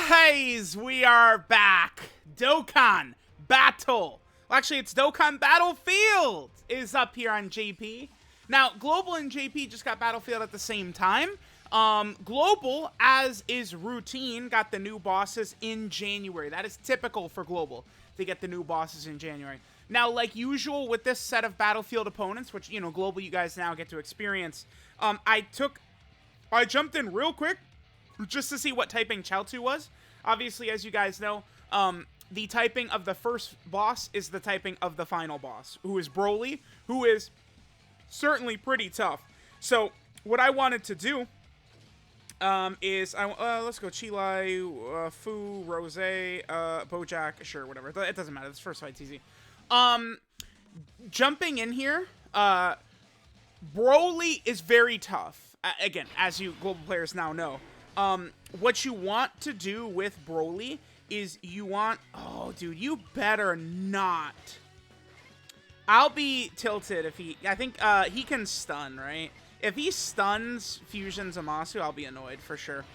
Guys, we are back. Dokkan Battle. Well, actually, it's Dokkan Battlefield is up here on JP. Now, Global and JP just got Battlefield at the same time. Global, as is routine, got the new bosses in January. That is typical for Global, to get the new bosses in January. Now, like usual with this set of Battlefield opponents, which, you know, Global you guys now get to experience, I jumped in real quick just to see what typing Chaozu was. Obviously, as you guys know, the typing of the first boss is the typing of the final boss, who is Broly, who is certainly pretty tough. So, what I wanted to do is, let's go Chilai, Fu, Rose, Bojack, sure, whatever. It doesn't matter. This first fight's easy. Jumping in here, Broly is very tough. Again, as you Global players now know. What you want to do with Broly is you want... Oh, dude, you better not. I'll be tilted if he... I think he can stun, right? If he stuns Fusion Zamasu, I'll be annoyed for sure.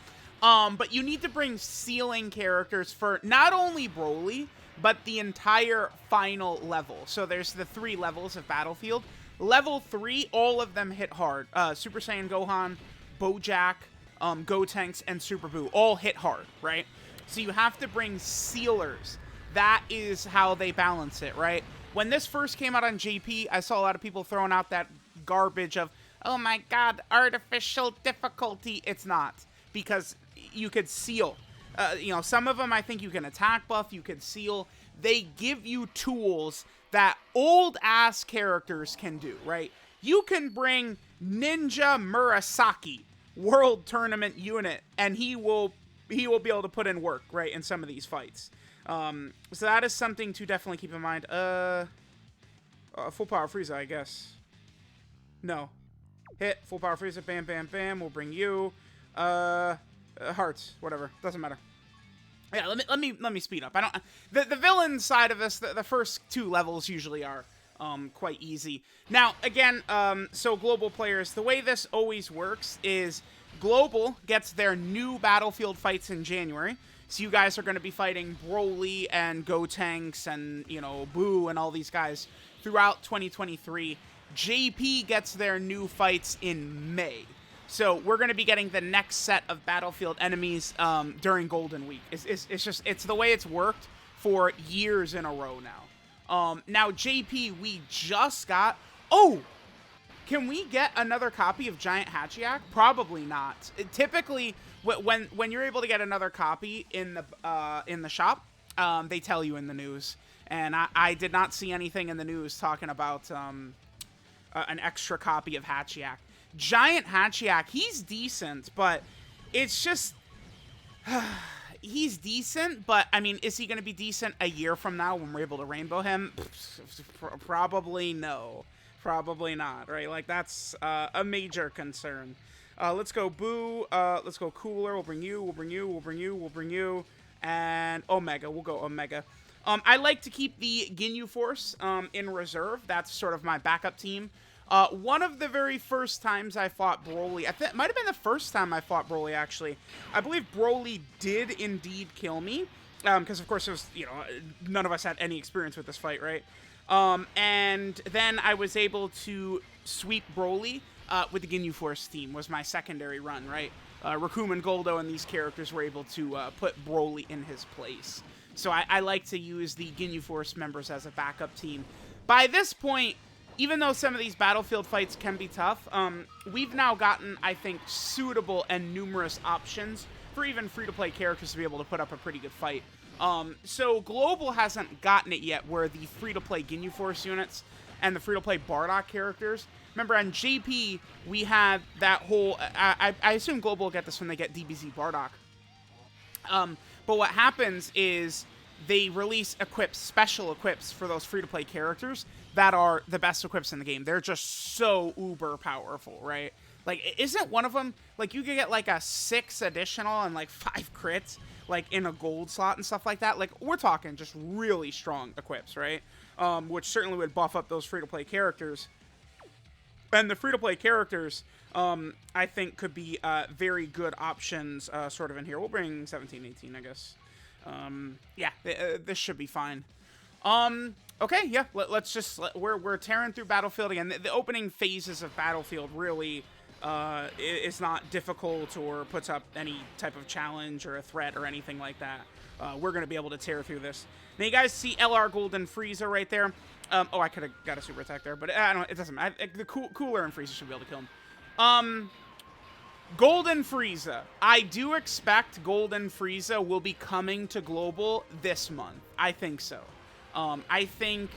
But you need to bring ceiling characters for not only Broly, but the entire final level. So there's the 3 levels of Battlefield. Level 3, all of them hit hard. Super Saiyan Gohan, Bojack, Gotenks, and Super Buu all hit hard, right? So you have to bring sealers. That is how they balance it, right? When this first came out on JP, I saw a lot of people throwing out that garbage of, oh my god, artificial difficulty. It's not, because you could seal. You know, some of them I think you can attack buff, you could seal. They give you tools that old-ass characters can do, right? You can bring Ninja Murasaki, World Tournament unit, and he will be able to put in work, right, in some of these fights. So that is something to definitely keep in mind. Full power Frieza, I guess. No. Hit, full power Frieza, bam, bam, bam, we'll bring you. Hearts, whatever, doesn't matter. Yeah, let me speed up. I don't... The villain side of this, the first 2 levels usually are quite easy. Now, again, so Global players, the way this always works is Global gets their new Battlefield fights in January. So you guys are going to be fighting Broly and Gotenks and, you know, Buu and all these guys throughout 2023. JP gets their new fights in May. So we're going to be getting the next set of Battlefield enemies during Golden Week. It's the way it's worked for years in a row now. Now, JP, we just got... Oh! Can we get another copy of Giant Hachiak? Probably not. Typically, when you're able to get another copy in the shop, they tell you in the news. And I did not see anything in the news talking about an extra copy of Hachiak. Giant Hachiak, he's decent, but it's just... He's decent, but, I mean, is he going to be decent a year from now when we're able to rainbow him? Probably no. Probably not, right? Like, that's a major concern. Let's go Boo. Let's go Cooler. We'll bring you. We'll bring you. We'll bring you. We'll bring you. And Omega. We'll go Omega. I like to keep the Ginyu Force in reserve. That's sort of my backup team. One of the very first times I fought Broly, I think it might have been the first time I fought Broly, actually. I believe Broly did indeed kill me. Because, of course, it was, you know, none of us had any experience with this fight, right? And then I was able to sweep Broly with the Ginyu Force team, was my secondary run, right? Raccoon and Goldo and these characters were able to put Broly in his place. So I like to use the Ginyu Force members as a backup team. By this point, even though some of these Battlefield fights can be tough, we've now gotten, I think, suitable and numerous options for even free-to-play characters to be able to put up a pretty good fight. So Global hasn't gotten it yet, where the free-to-play Ginyu Force units and the free-to-play Bardock characters. Remember, on JP, we had that whole... I assume Global will get this when they get DBZ Bardock. But what happens is they release equips, special equips for those free-to-play characters that are the best equips in the game. They're just so uber powerful, right? Like, isn't one of them... Like, you could get, like, a 6 additional and, like, 5 crits, like, in a gold slot and stuff like that. Like, we're talking just really strong equips, right? Which certainly would buff up those free-to-play characters. And the free-to-play characters I think could be very good options sort of in here. We'll bring 17, 18, I guess. Yeah, this should be fine. Okay, yeah, let's just, we're tearing through Battlefield again. The opening phases of Battlefield really is not difficult or puts up any type of challenge or a threat or anything like that. We're going to be able to tear through this. Now, you guys see LR Golden Frieza right there. Oh, I could have got a super attack there, but I don't. It doesn't matter. The Cooler and Frieza should be able to kill him. Golden Frieza. I do expect Golden Frieza will be coming to Global this month. I think so. I think...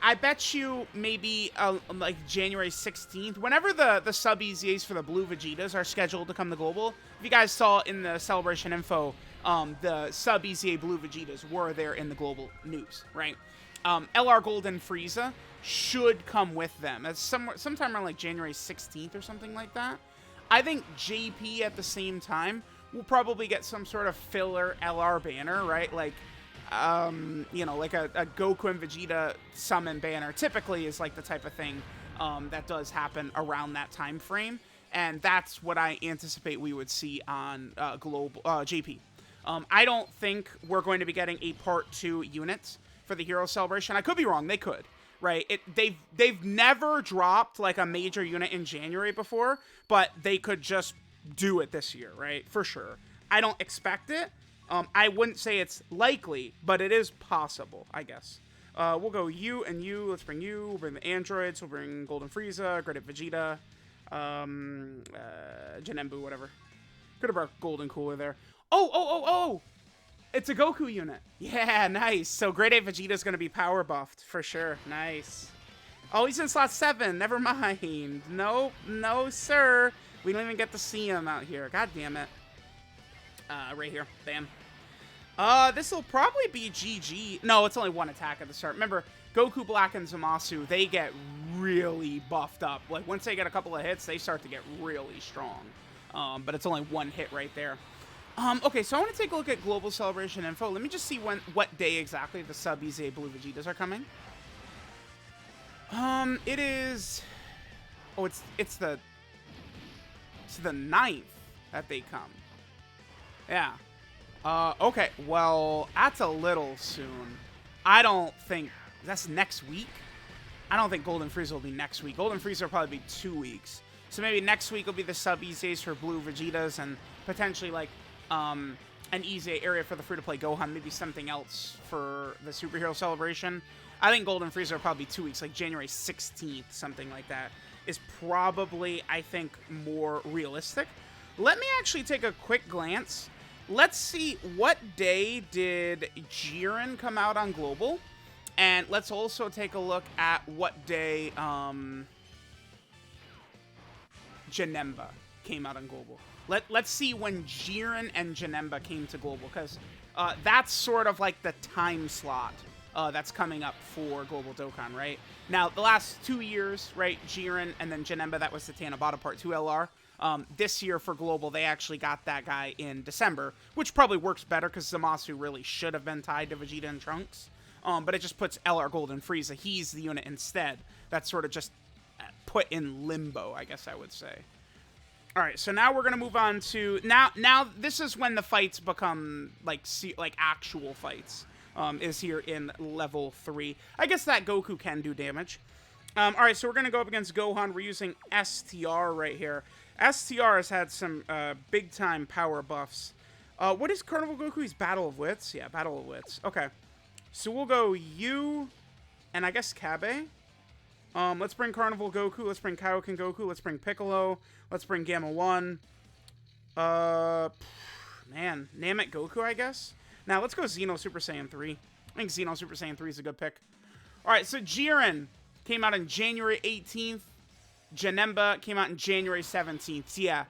I bet you maybe like January 16th, whenever the sub EZAs for the blue Vegetas are scheduled to come to Global. If you guys saw in the Celebration info, the sub EZA blue Vegetas were there in the Global news, right? LR Golden Frieza should come with them. It's sometime around like January 16th or something like that. I think JP at the same time will probably get some sort of filler LR banner, right? Like, you know, like a Goku and Vegeta summon banner typically is like the type of thing that does happen around that time frame, and that's what I anticipate we would see on Global JP. I don't think we're going to be getting a Part 2 unit for the Hero Celebration. I could be wrong. They could, right? They've never dropped like a major unit in January before, but they could just do it this year, right? For sure. I don't expect it. I wouldn't say it's likely, but it is possible, I guess. We'll go you and you. Let's bring you. We'll bring the androids. We'll bring Golden Frieza, Great Vegeta, Janembu, whatever. Could have brought Golden Cooler there. Oh! It's a Goku unit. Yeah, nice. So Great Vegeta's going to be power buffed, for sure. Nice. Oh, he's in slot 7. Never mind. Nope. No, sir. We don't even get to see him out here. God damn it. Right here. Bam. This will probably be GG. No, it's only one attack at the start. Remember, Goku Black and Zamasu, they get really buffed up. Like, once they get a couple of hits, they start to get really strong. But it's only one hit right there. Okay, so I want to take a look at Global Celebration info. Let me just see what day exactly the sub EZA Blue Vegetas are coming. It is... Oh, it's the 9th that they come. Yeah. Okay, well, that's a little soon. I don't think... That's next week? I don't think Golden Frieza will be next week. Golden Frieza will probably be 2 weeks. So maybe next week will be the sub EZAs for Blue Vegetas and potentially, like, an EZA area for the free-to-play Gohan. Maybe something else for the Superhero Celebration. I think Golden Frieza will probably be 2 weeks, like January 16th, something like that, is probably, I think, more realistic. Let me actually take a quick glance. Let's see, what day did Jiren come out on Global? And let's also take a look at what day Janemba came out on Global. Let's see when Jiren and Janemba came to Global, because that's sort of like the time slot that's coming up for Global Dokkan, right? Now, the last 2 years, right, Jiren and then Janemba, that was the Tanabata Part 2 LR. This year for Global, they actually got that guy in December, which probably works better because Zamasu really should have been tied to Vegeta and Trunks. But it just puts LR Golden Frieza. He's the unit instead. That's sort of just put in limbo, I guess I would say. All right, so now we're going to move on to... Now this is when the fights become, like actual fights, is here in level 3. I guess that Goku can do damage. All right, so we're going to go up against Gohan. We're using STR right here. STR has had some big-time power buffs. What is Carnival Goku? He's Battle of Wits? Yeah, Battle of Wits. Okay. So we'll go you and I guess Kabe. Let's bring Carnival Goku. Let's bring Kaioken Goku. Let's bring Piccolo. Let's bring Gamma 1. Man, Namek Goku, I guess. Now, let's go Xeno Super Saiyan 3. I think Xeno Super Saiyan 3 is a good pick. All right, so Jiren came out on January 18th. Janemba came out on January 17th. Yeah.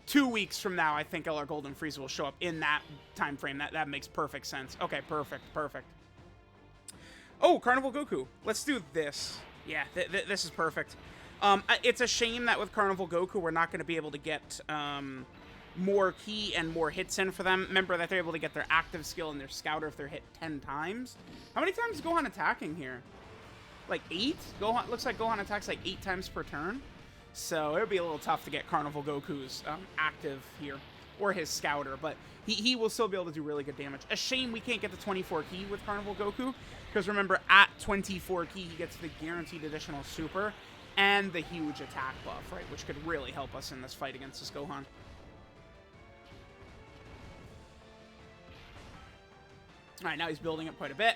2 weeks from now, I think LR Golden Frieza will show up in that time frame. That makes perfect sense. Okay, perfect. Oh, Carnival Goku. Let's do this. Yeah, this is perfect. It's a shame that with Carnival Goku, we're not going to be able to get more ki and more hits in for them. Remember that they're able to get their active skill and their scouter if they're hit 10 times. How many times is Gohan attacking here? Like 8? Looks like Gohan attacks like 8 times per turn. So it'll be a little tough to get Carnival Goku's active here, or his Scouter, but he will still be able to do really good damage. A shame we can't get the 24 key with Carnival Goku, because remember, at 24 key, he gets the guaranteed additional super and the huge attack buff, right, which could really help us in this fight against this Gohan. All right, now he's building up quite a bit.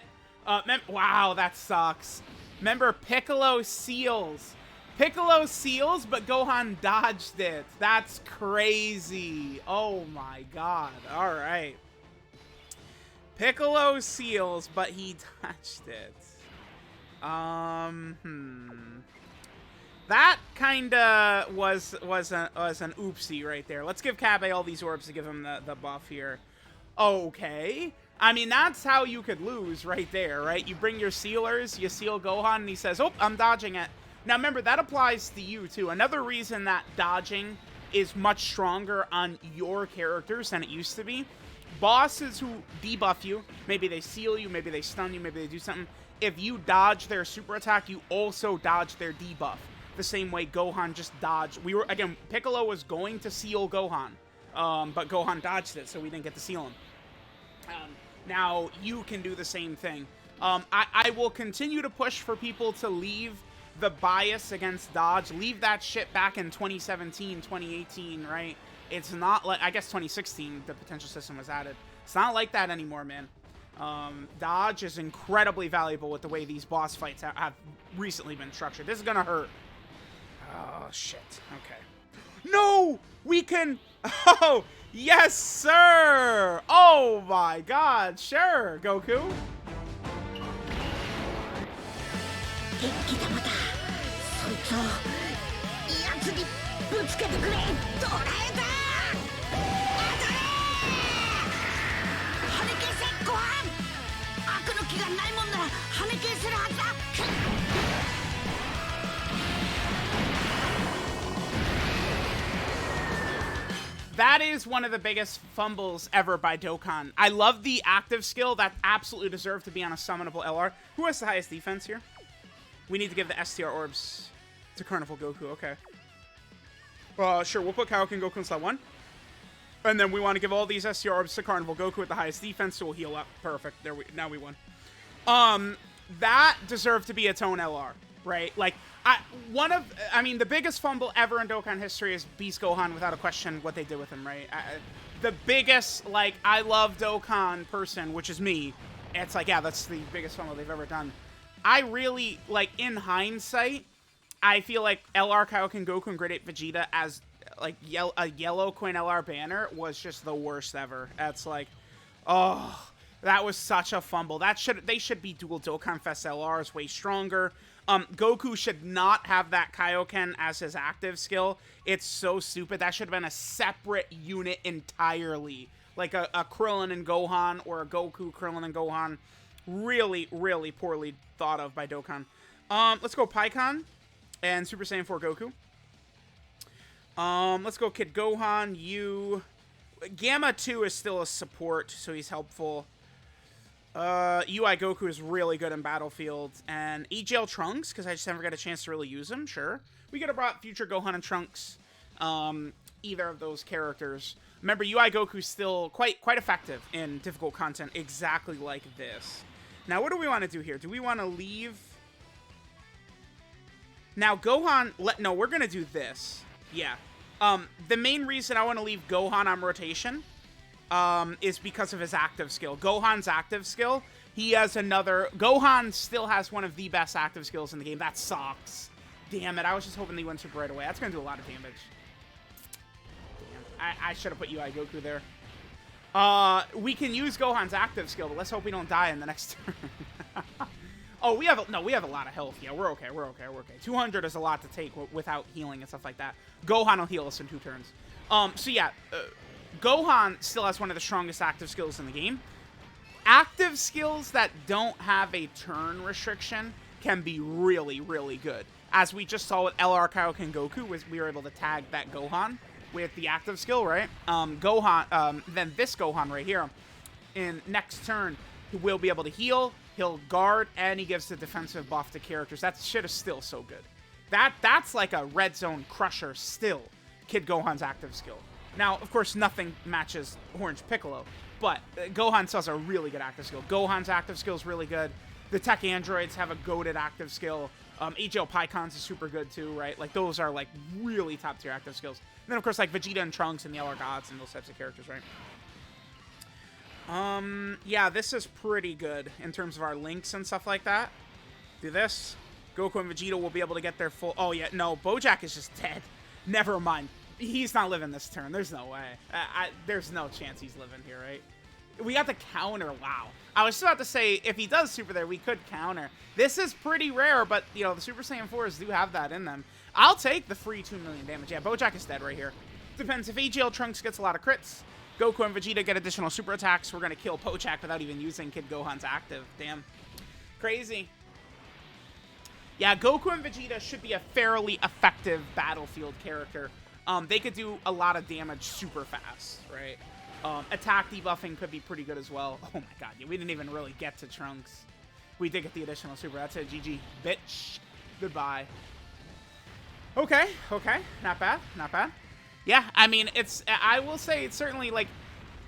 Wow, that sucks. Remember, Piccolo seals. Piccolo seals, but Gohan dodged it. That's crazy. Oh my god. All right. Piccolo seals, but he dodged it. That kinda was an oopsie right there. Let's give Kabe all these orbs to give him the buff here. Okay. I mean, that's how you could lose right there, right? You bring your sealers, you seal Gohan, and he says, oh, I'm dodging it. Now, remember, that applies to you, too. Another reason that dodging is much stronger on your characters than it used to be. Bosses who debuff you, maybe they seal you, maybe they stun you, maybe they do something. If you dodge their super attack, you also dodge their debuff. The same way Gohan just dodged. Again, Piccolo was going to seal Gohan, but Gohan dodged it, so we didn't get to seal him. Now, you can do the same thing. I will continue to push for people to leave the bias against dodge. Leave that shit back in 2017, 2018, right? It's not like, I guess 2016, the potential system was added. It's not like that anymore, man. Dodge is incredibly valuable with the way these boss fights have recently been structured. This is gonna hurt. Oh, shit. Okay. No! We can... Oh! Yes, sir! Oh my god, sure, Goku. That is one of the biggest fumbles ever by Dokkan. I love the active skill. That absolutely deserved to be on a summonable LR. Who has the highest defense here? We need to give the STR orbs to Carnival Goku. Okay. Sure, we'll put Kaioken Goku in slot 1. And then we want to give all these STR orbs to Carnival Goku with the highest defense, so we'll heal up. Perfect. Now we won. That deserved to be its own LR, right? Like, the biggest fumble ever in Dokkan history is Beast Gohan, without a question, what they did with him, right? The biggest, like, I love Dokkan person, which is me, it's like, yeah, that's the biggest fumble they've ever done. I really, like, in hindsight, I feel like LR Kaioken Goku and Grade 8 Vegeta as, like, a yellow coin LR banner was just the worst ever. That's like, oh, that was such a fumble. They should be dual Dokkan Fest LRs, way stronger. Goku should not have that Kaioken as his active skill. It's so stupid. That should have been a separate unit entirely. Like a Krillin and Gohan, or a Goku, Krillin, and Gohan. Really, really poorly thought of by Dokkan. Let's go Piccon and Super Saiyan 4 Goku. Let's go Kid Gohan, you. Gamma 2 is still a support, so he's helpful. UI Goku is really good in Battlefield. And EGL Trunks, because I just never got a chance to really use him, sure. We could have brought future Gohan and Trunks, either of those characters. Remember, UI Goku's still quite effective in difficult content, exactly like this. Now, what do we want to do here? Do we want to leave... Now, Gohan... No, we're going to do this. Yeah. The main reason I want to leave Gohan on rotation... is because of his active skill. Gohan's active skill, he has another... Gohan still has one of the best active skills in the game. That sucks. Damn it, I was just hoping he went super right away. That's going to do a lot of damage. Damn, I should have put UI Goku there. We can use Gohan's active skill, but let's hope we don't die in the next turn. Oh, we have a lot of health. Yeah, we're okay. 200 is a lot to take without healing and stuff like that. Gohan will heal us in 2 turns. So yeah... Gohan still has one of the strongest active skills in the game. Active skills that don't have a turn restriction can be really, really good. As we just saw with LR Kaioken Goku, we were able to tag that Gohan with the active skill, right? Then this Gohan right here, in next turn, he will be able to heal, he'll guard, and he gives the defensive buff to characters. That shit is still so good. That's like a red zone crusher still, Kid Gohan's active skill. Now, of course, nothing matches Orange Piccolo, but Gohan still has a really good active skill. Gohan's active skill is really good. The tech androids have a goated active skill. AGL PICCOLO's is super good too, right? Like, those are, like, really top-tier active skills. And then, of course, like, Vegeta and Trunks and the LR Gods and those types of characters, right? Yeah, this is pretty good in terms of our links and stuff like that. Do this. Goku and Vegeta will be able to get their full... Oh, yeah, no, Bojack is just dead. Never mind. He's not living this turn. There's no way. There's no chance he's living here, right? We got the counter. Wow. I was just about to say, if he does super there, we could counter. This is pretty rare, but, you know, the Super Saiyan 4s do have that in them. I'll take the free 2 million damage. Yeah, Bojack is dead right here. Depends. If AGL Trunks gets a lot of crits, Goku and Vegeta get additional super attacks, we're going to kill Bojack without even using Kid Gohan's active. Damn. Crazy. Yeah, Goku and Vegeta should be a fairly effective battlefield character. They could do a lot of damage super fast, right? Attack debuffing could be pretty good as well. Oh my god, we didn't even really get to Trunks. We did get the additional super. That's it, GG. Bitch. Goodbye. Okay, okay. Not bad, not bad. Yeah, I mean, I will say it's certainly, like,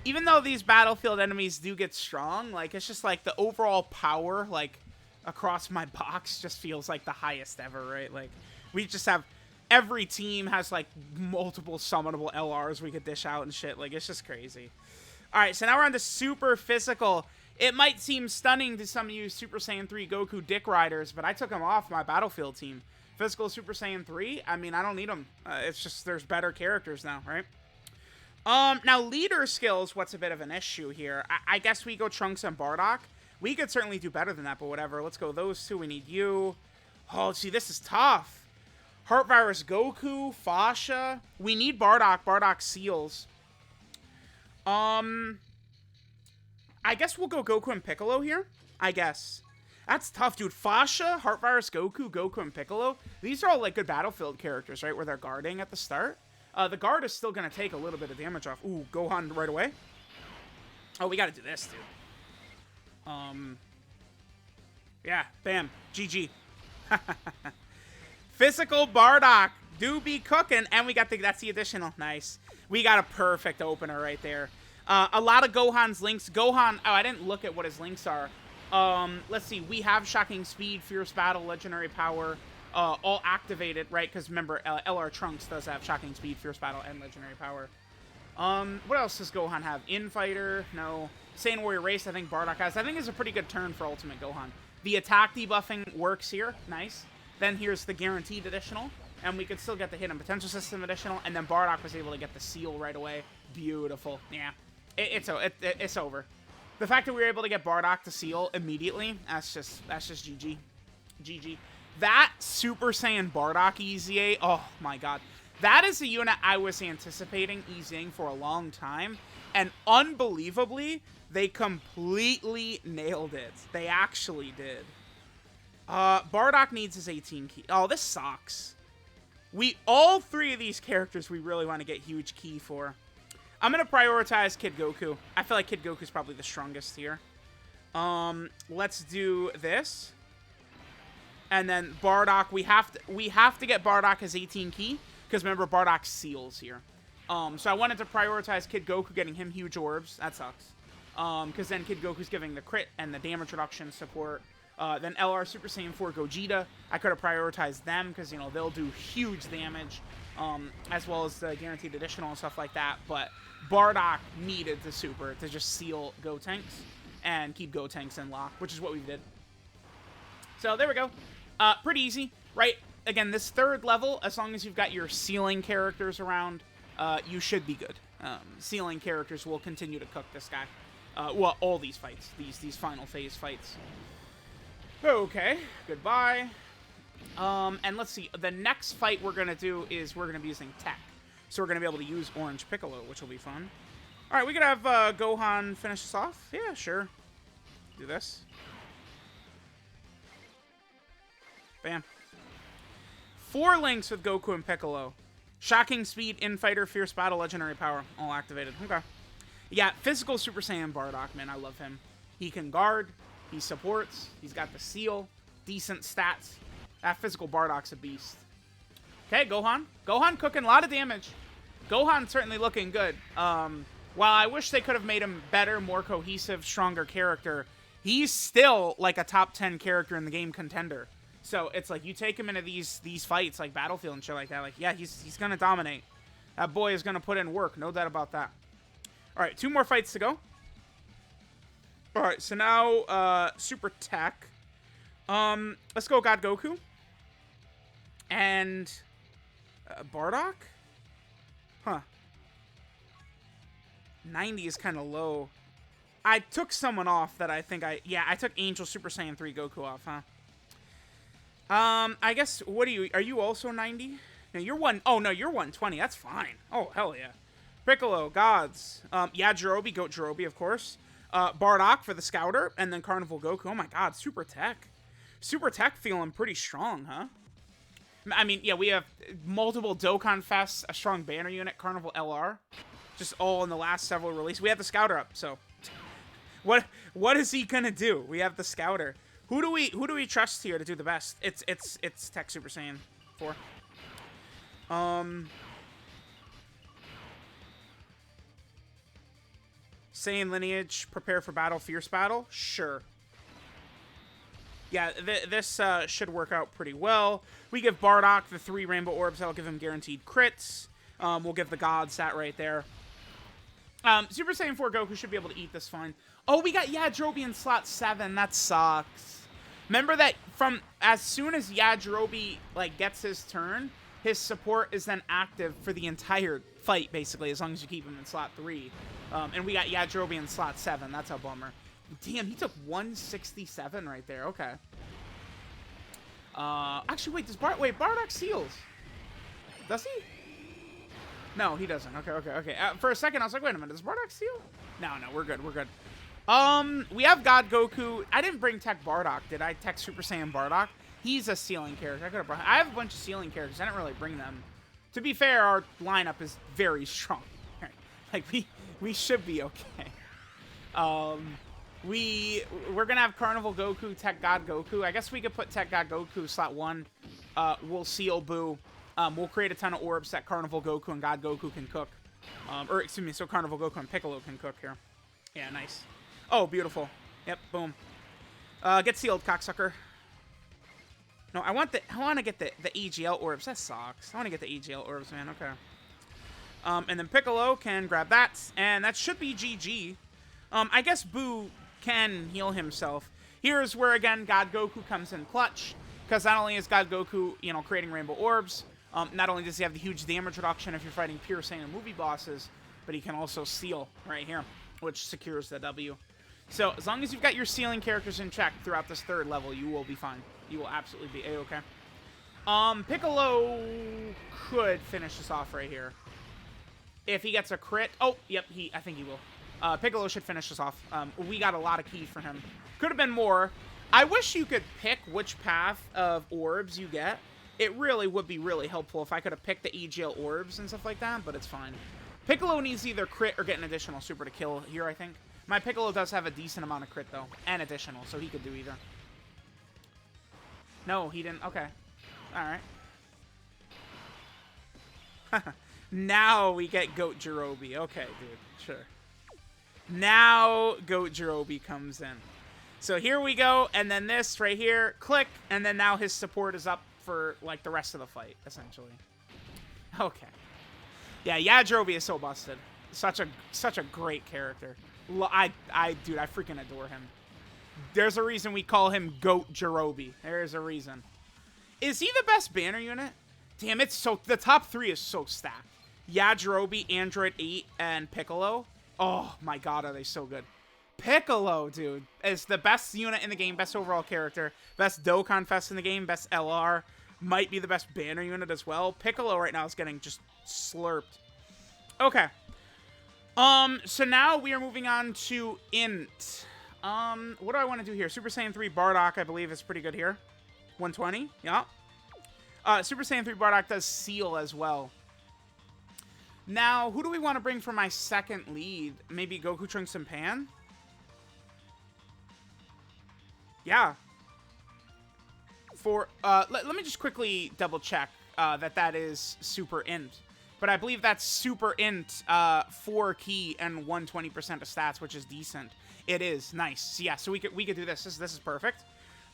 even though these battlefield enemies do get strong, like, it's just, like, the overall power, like, across my box just feels like the highest ever, right? Like, we just have... Every team has, like, multiple summonable LRs we could dish out and shit. Like, it's just crazy. Alright, so now we're on to Super Physical. It might seem stunning to some of you Super Saiyan 3 Goku dick riders, but I took him off my Battlefield team. Physical Super Saiyan 3, I mean, I don't need them. It's just there's better characters now, right? Now, leader skills, what's a bit of an issue here? I guess we go Trunks and Bardock. We could certainly do better than that, but whatever. Let's go those two. We need you. Oh, see, this is tough. Heart Virus Goku, Fasha. We need Bardock. Bardock seals. I guess we'll go Goku and Piccolo here. I guess. That's tough, dude. Fasha, Heart Virus Goku, Goku and Piccolo. These are all, like, good battlefield characters, right? Where they're guarding at the start. The guard is still going to take a little bit of damage off. Ooh, Gohan right away. Oh, we got to do this, dude. Yeah, bam. GG. Physical Bardock do be cooking, and we got that's the additional. Nice. We got a perfect opener right there. A lot of Gohan's links. Gohan, oh, I didn't look at what his links are. Let's see. We have Shocking Speed, Fierce Battle, Legendary Power, all activated, right? Because remember, LR Trunks does have Shocking Speed, Fierce Battle, and Legendary Power. What else does Gohan have? Infighter? No. Saiyan Warrior Race, I think Bardock has. I think is a pretty good turn for Ultimate Gohan. The attack debuffing works here. Nice. Then here's the guaranteed additional, and we could still get the hidden potential system additional, and then Bardock was able to get the seal right away. Beautiful. Yeah, it's over. The fact that we were able to get Bardock to seal immediately, that's just GG. GG. That Super Saiyan Bardock EZA, oh my god. That is a unit I was anticipating EZing for a long time, and unbelievably, they completely nailed it. They actually did. Bardock needs his 18 key. Oh, this sucks. All three of these characters we really want to get huge key for. I'm going to prioritize Kid Goku. I feel like Kid Goku's probably the strongest here. Let's do this. And then Bardock, we have to get Bardock his 18 key, because remember, Bardock seals here. So I wanted to prioritize Kid Goku, getting him huge orbs. That sucks. Because then Kid Goku's giving the crit and the damage reduction support. Then LR Super Saiyan 4 Gogeta, I could have prioritized them because, you know, they'll do huge damage, as well as the guaranteed additional and stuff like that. But Bardock needed the super to just seal Gotenks and keep Gotenks in lock, which is what we did. So there we go. Pretty easy, right? Again, this third level, as long as you've got your sealing characters around, you should be good. Sealing characters will continue to cook this guy. Well, all these fights, these final phase fights. Okay, goodbye. And let's see, the next fight we're going to do is we're going to be using tech. So we're going to be able to use Orange Piccolo, which will be fun. Alright, we could have Gohan finish us off. Yeah, sure. Do this. Bam. 4 links with Goku and Piccolo. Shocking Speed, Infighter, Fierce Battle, Legendary Power. All activated. Okay. Yeah, Physical Super Saiyan Bardock, man. I love him. He can guard. He supports. He's got the seal. Decent stats. That Physical Bardock's a beast. Okay, Gohan. Gohan cooking a lot of damage. Gohan certainly looking good. While I wish they could have made him better, more cohesive, stronger character, he's still like a top 10 character in the game contender. So it's like you take him into these fights like Battlefield and shit like that. Like, yeah, he's gonna dominate. That boy is gonna put in work, no doubt about that. All right, 2 more fights to go. All right, so now Super Tech. Let's go God Goku and Bardock. Huh. 90 is kind of low. I took someone off that I think I took Angel Super Saiyan 3 Goku off, huh? I guess, what are you also 90? No, you're 120. That's fine. Oh, hell yeah. Piccolo, Gods. Yajirobe, Goat Jirobe, of course. Bardock for the Scouter, and then Carnival Goku. Oh my god, Super Tech. Super Tech feeling pretty strong, huh? I mean, yeah, we have multiple Dokkan Fests, a strong banner unit, Carnival LR. Just all in the last several releases. We have the Scouter up, so what is he gonna do? We have the Scouter. Who do we trust here to do the best? It's Tech Super Saiyan 4. Saiyan lineage, prepare for battle, fierce battle. Sure. Yeah, this should work out pretty well. We give Bardock the 3 Rainbow Orbs. That'll give him guaranteed crits. We'll give the Gods that right there. Super Saiyan 4 Goku should be able to eat this fine. Oh, we got Yajirobe in slot 7. That sucks. Remember that from as soon as Yajirobe like gets his turn, his support is then active for the entire fight, basically, as long as you keep him in slot 3. And we got Yajirobe in slot 7. That's a bummer. Damn, he took 167 right there. Okay. Actually, wait, Bardock seals. Does he? No, he doesn't. Okay. For a second, I was like, wait a minute, does Bardock seal? No, we're good. We have God Goku. I didn't bring Tech Bardock, did I? Tech Super Saiyan Bardock. He's a sealing character. I have a bunch of sealing characters. I didn't really bring them. To be fair, our lineup is very strong. Like, we should be okay. We're gonna have Carnival Goku, Tech God Goku. I guess we could put Tech God Goku slot 1. We'll seal Boo. We'll create a ton of orbs that Carnival Goku and God Goku can cook. Or excuse me, so Carnival Goku and Piccolo can cook here. Yeah, nice. Oh, beautiful. Yep, boom. Get sealed, cocksucker. No, I want to get the EGL orbs. That sucks. I want to get the EGL orbs, man. Okay. And then Piccolo can grab that, and that should be GG. I guess Boo can heal himself. Here's where, again, God Goku comes in clutch, because not only is God Goku, creating rainbow orbs, not only does he have the huge damage reduction if you're fighting pure Saiyan movie bosses, but he can also seal right here, which secures the W. So as long as you've got your sealing characters in check throughout this 3rd level, you will be fine. You will absolutely be A-okay. Piccolo could finish this off right here. If he gets a crit... Oh, yep, I think he will. Piccolo should finish this off. We got a lot of keys for him. Could have been more. I wish you could pick which path of orbs you get. It really would be really helpful if I could have picked the EGL orbs and stuff like that, but it's fine. Piccolo needs either crit or get an additional super to kill here, I think. My Piccolo does have a decent amount of crit, though, and additional, so he could do either. No, he didn't. Okay. Alright. Now we get Goat Jirobe. Okay, dude. Sure. Now Goat Jirobe comes in. So here we go, and then this right here, click, and then now his support is up for, like, the rest of the fight, essentially. Okay. Yeah, Yajirobe is so busted. Such a great character. Dude, I freaking adore him. There's a reason we call him Goat Jirobe. There's a reason. Is he the best banner unit? Damn, the top 3 is so stacked. Yajirobe, Android 8, and Piccolo. Oh my god, are they so good. Piccolo, dude, is the best unit in the game, best overall character, best Dokkan Fest in the game, best LR, might be the best banner unit as well. Piccolo right now is getting just slurped. Okay. So now we are moving on to Int. What do I want to do here? Super Saiyan 3 Bardock, I believe, is pretty good here. 120, yeah. Super Saiyan 3 Bardock does seal as well. Now, who do we want to bring for my second lead? Maybe Goku, Trunks, and Pan? Yeah. Let me just quickly double check. that is super int. But I believe that's super int 4 key and 120% of stats, which is decent. It is nice. Yeah, so we could do this. This is perfect.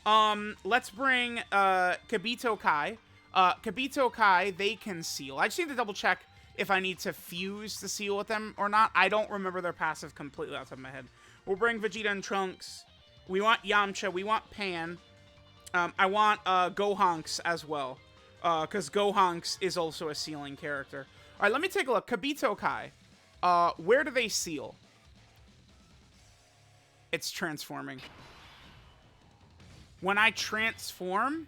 Let's bring Kibito Kai. Kibito Kai, they can seal. I just need to double check if I need to fuse the seal with them or not. I don't remember their passive completely off the top of my head. We'll bring Vegeta and Trunks. We want Yamcha. We want Pan. I want Gohanks as well. Because Gohanks is also a sealing character. Alright, let me take a look. Kibito Kai. Where do they seal? It's transforming. When I transform,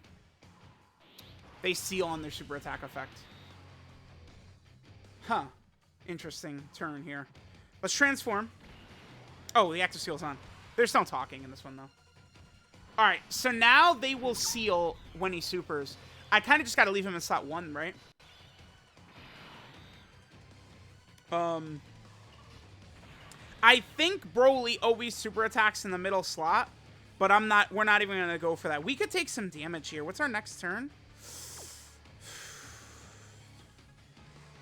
they seal on their super attack effect. Huh. Interesting turn here. Let's transform. Oh, the active seal's on. There's no talking in this one, though. Alright, so now they will seal when he supers. I kind of just got to leave him in slot 1, right? I think Broly always super attacks in the middle slot, but we're not even going to go for that. We could take some damage here. What's our next turn?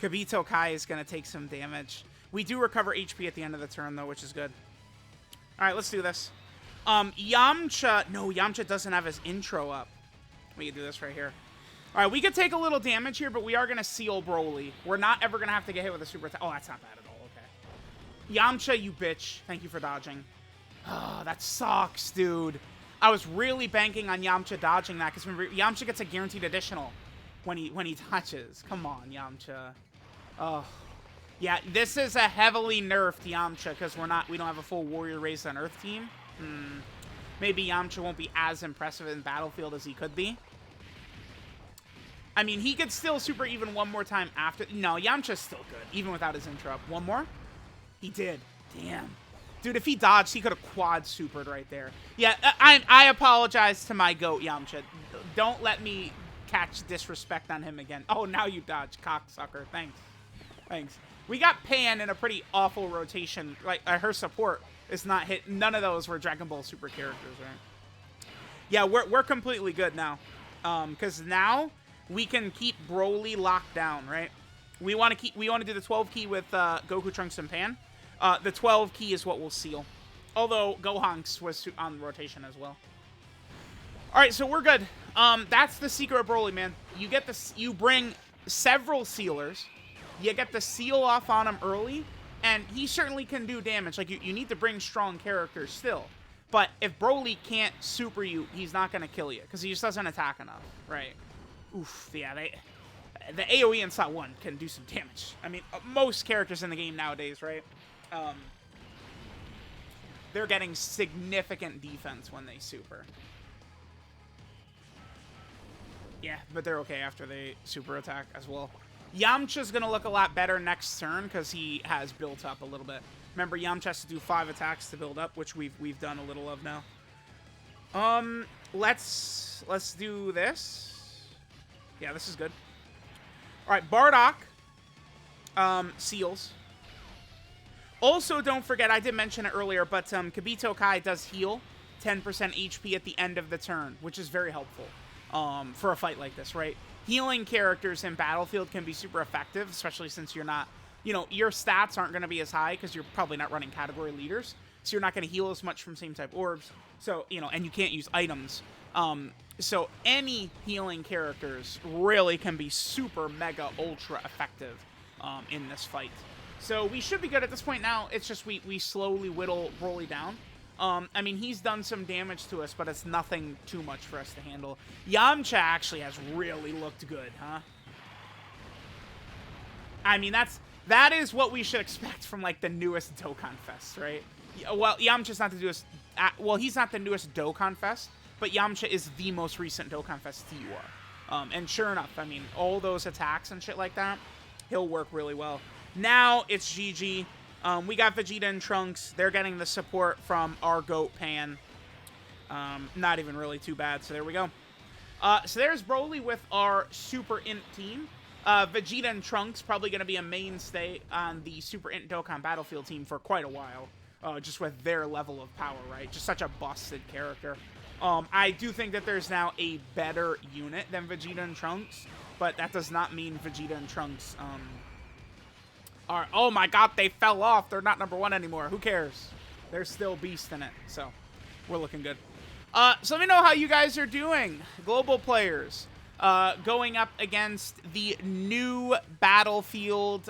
Kibito Kai is going to take some damage. We do recover HP at the end of the turn, though, which is good. All right, let's do this. Yamcha. No, Yamcha doesn't have his intro up. We can do this right here. All right, we could take a little damage here, but we are going to seal Broly. We're not ever going to have to get hit with a super attack. Oh, that's not bad at all. Okay. Yamcha, you bitch. Thank you for dodging. Oh, that sucks, dude. I was really banking on Yamcha dodging that, because Yamcha gets a guaranteed additional when he dodges. Come on, Yamcha. Oh. Yeah, this is a heavily nerfed Yamcha, because we don't have a full Warrior Raised on Earth team. Maybe Yamcha won't be as impressive in Battlefield as he could be. I mean, he could still super even one more time after. No, Yamcha's still good, even without his intro up. One more? He did. Damn. Dude, if he dodged, he could have quad supered right there. Yeah, I apologize to my GOAT, Yamcha. Don't let me catch disrespect on him again. Oh, now you dodge, cocksucker. Thanks. Thanks. We got Pan in a pretty awful rotation. Like, her support is not hit. None of those were Dragon Ball Super characters, right? Yeah, we're completely good now. Because now we can keep Broly locked down, right? We want to do the 12 key with Goku, Trunks, and Pan. The 12 key is what we'll seal. Although Gohanks was on rotation as well. All right, so we're good. That's the secret of Broly, man. You bring several sealers. You get the seal off on him early, and he certainly can do damage. Like, you need to bring strong characters still. But if Broly can't super you, he's not going to kill you, because he just doesn't attack enough, right? Oof, yeah, the AoE in slot 1 can do some damage. I mean, most characters in the game nowadays, right? They're getting significant defense when they super. Yeah, but they're okay after they super attack as well. Yamcha's going to look a lot better next turn because he has built up a little bit. Remember, Yamcha has to do 5 attacks to build up, which we've done a little of now. Let's do this. Yeah, this is good. All right, Bardock seals. Also, don't forget, I did mention it earlier, but Kibito Kai does heal 10% HP at the end of the turn, which is very helpful for a fight like this, right? Healing characters in Battlefield can be super effective, especially since you're not, your stats aren't going to be as high because you're probably not running category leaders, so you're not going to heal as much from same type orbs, so, and you can't use items. So any healing characters really can be super, mega, ultra effective in this fight. So we should be good at this point now. It's just we slowly whittle Broly down. I mean, he's done some damage to us, but it's nothing too much for us to handle. Yamcha actually has really looked good, huh? I mean, that is what we should expect from, like, the newest Dokkan Fest, right? Well, Yamcha's not the newest... well, he's not the newest Dokkan Fest, but Yamcha is the most recent Dokkan Fest TUR. And sure enough, I mean, all those attacks and shit like that, he'll work really well. Now it's GG. We got Vegeta and Trunks. They're getting the support from our GOAT Pan. Not even really too bad, so there we go. So there's Broly with our Super Int team. Vegeta and Trunks probably going to be a mainstay on the Super Int Dokkan Battlefield team for quite a while. Just with their level of power, right? Just such a busted character. I do think that there's now a better unit than Vegeta and Trunks. but that does not mean Vegeta and Trunks are... Oh my god, they fell off. They're not number 1 anymore. Who cares? They're still beast in it, so we're looking good. So let me know how you guys are doing, global players. Going up against the new Battlefield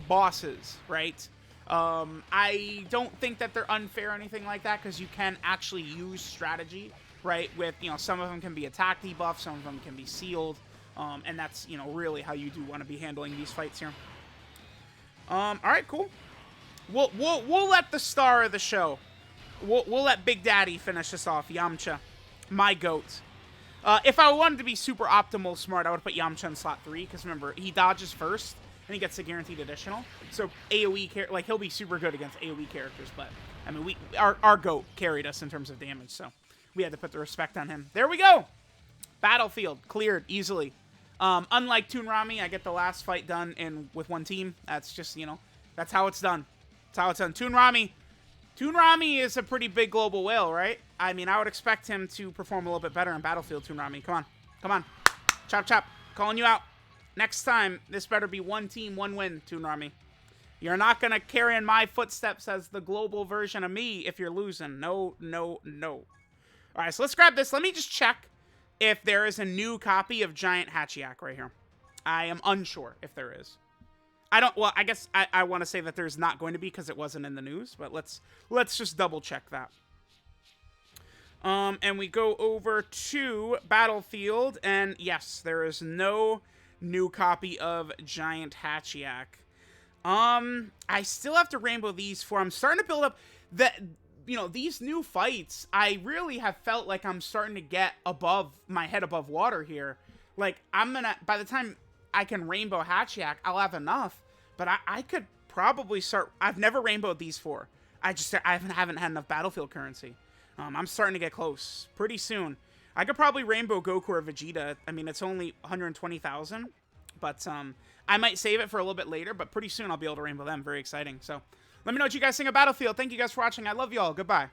bosses, right? I don't think that they're unfair or anything like that, because you can actually use strategy, right? With, you know, some of them can be attack debuff, some of them can be sealed, and that's, you know, really how you do want to be handling these fights here. All right, cool. We'll let the star of the show. We'll let Big Daddy finish this off. Yamcha, my goat. If I wanted to be super optimal smart, I would put Yamcha in slot 3, because remember, he dodges first, and he gets a guaranteed additional. So AoE, like, he'll be super good against AoE characters, but, I mean, our GOAT carried us in terms of damage, so we had to put the respect on him. There we go! Battlefield, cleared easily. Unlike Toonrami, I get the last fight done with one team. That's just, you know, that's how it's done. That's how it's done. Toonrami is a pretty big global whale, right? I mean, I would expect him to perform a little bit better in Battlefield, Toonrami. Come on. Come on. Chop, chop. Calling you out. Next time, this better be one team, one win, Toonrami. You're not going to carry in my footsteps as the global version of me if you're losing. No, no, no. All right, so let's grab this. Let me just check if there is a new copy of Giant Hachiak right here. I am unsure if there is. Well, I guess I want to say that there's not going to be because it wasn't in the news, but let's just double check that. And we go over to Battlefield, and yes, there is no new copy of Giant Hachiak. I still have to rainbow these 4. I'm starting to build up that, you know, these new fights, I really have felt like I'm starting to get above my head above water here. Like, by the time I can rainbow Hachiak, I'll have enough, but I could probably start. I've never rainbowed these 4. I haven't had enough Battlefield currency. I'm starting to get close. Pretty soon, I could probably rainbow Goku or Vegeta. I mean, it's only 120,000, but I might save it for a little bit later. But pretty soon, I'll be able to rainbow them. Very exciting. So let me know what you guys think of Battlefield. Thank you guys for watching. I love you all. Goodbye.